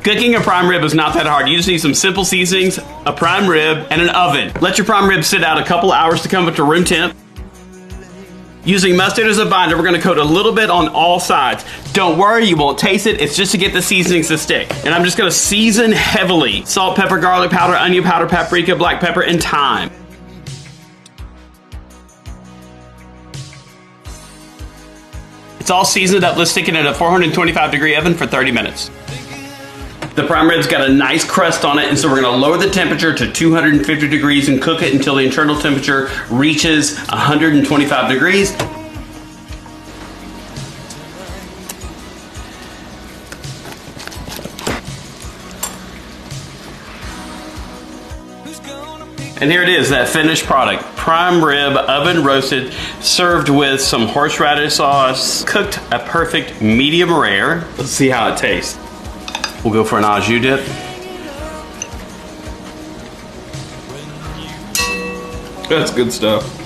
Cooking a prime rib is not that hard. You just need some simple seasonings, a prime rib, and an oven. Let your prime rib sit out a couple hours to come up to room temp. Using mustard as a binder, we're going to coat a little bit on all sides. Don't worry, you won't taste it. It's just to get the seasonings to stick. And I'm just going to season heavily. Salt, pepper, garlic powder, onion powder, paprika, black pepper, and thyme. It's all seasoned up. Let's stick it in a 425-degree oven for 30 minutes. The prime rib's got a nice crust on it, and so we're going to lower the temperature to 250 degrees and cook it until the internal temperature reaches 125 degrees. And here it is, that finished product. Prime rib, oven roasted, served with some horseradish sauce, cooked a perfect medium rare. Let's see how it tastes. We'll go for an au jus dip. That's good stuff.